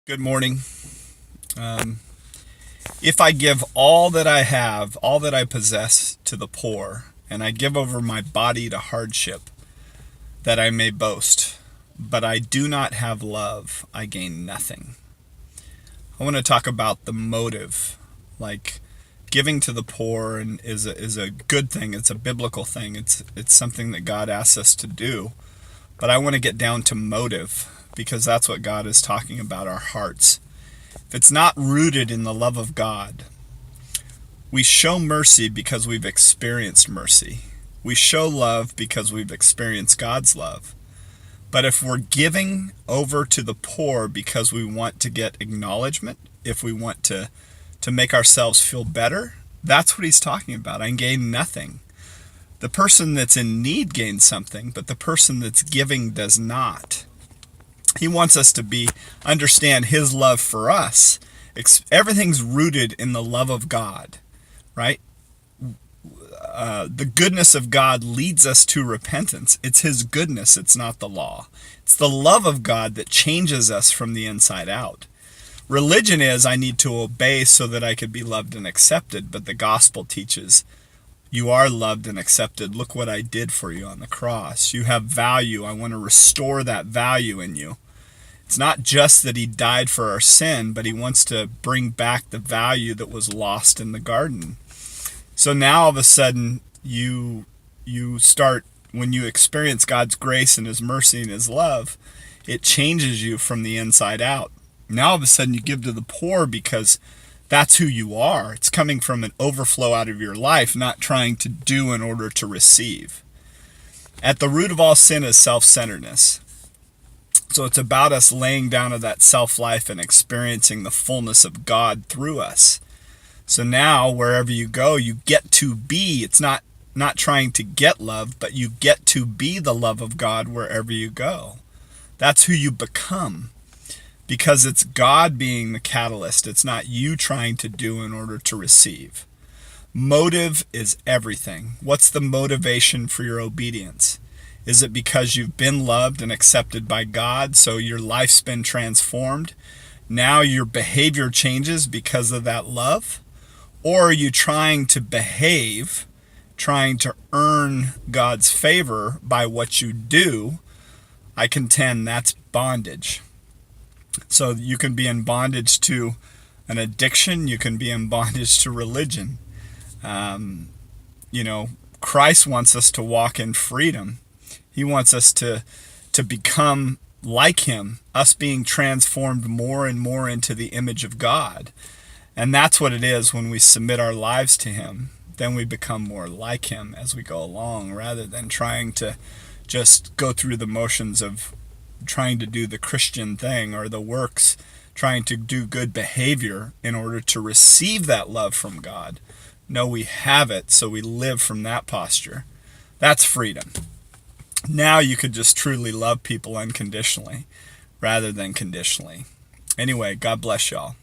Good morning. Um, if I give all that I have, all that I possess to the poor, and I give over my body to hardship, that I may boast, but I do not have love, I gain nothing. I want to talk about the motive. Like giving to the poor and is a good thing. It's a biblical thing. It's something that God asks us to do. But I want to get down to motive because that's what God is talking about, our hearts. If it's not rooted in the love of God, we show mercy because we've experienced mercy. We show love because we've experienced God's love. But if we're giving over to the poor because we want to get acknowledgement, if we want to make ourselves feel better, that's what he's talking about. I gain nothing. The person that's in need gains something, but the person that's giving does not. He wants us to understand his love for us. Everything's rooted in the love of God, right? The goodness of God leads us to repentance. It's his goodness, it's not the law. It's the love of God that changes us from the inside out. Religion is I need to obey so that I could be loved and accepted, but the gospel teaches you are loved and accepted. Look what I did for you on the cross. You have value. I want to restore that value in you. It's not just that he died for our sin, but he wants to bring back the value that was lost in the garden. So now all of a sudden you start, when you experience God's grace and his mercy and his love, it changes you from the inside out. Now all of a sudden you give to the poor because that's who you are. It's coming from an overflow out of your life, not trying to do in order to receive. At the root of all sin is self-centeredness. So it's about us laying down of that self-life and experiencing the fullness of God through us. So now wherever you go, you get to be. It's not trying to get love, but you get to be the love of God wherever you go. That's who you become. Because it's God being the catalyst. It's not you trying to do in order to receive. Motive is everything. What's the motivation for your obedience? Is it because you've been loved and accepted by God, so your life's been transformed? Now your behavior changes because of that love? Or are you trying to behave, trying to earn God's favor by what you do? I contend that's bondage. So you can be in bondage to an addiction. You can be in bondage to religion. Christ wants us to walk in freedom. He wants us to become like him, us being transformed more and more into the image of God. And that's what it is when we submit our lives to him. Then we become more like him as we go along, rather than trying to just go through the motions of trying to do the Christian thing or the works, trying to do good behavior in order to receive that love from God. No, we have it, so we live from that posture. That's freedom. Now you could just truly love people unconditionally rather than conditionally. Anyway, God bless y'all.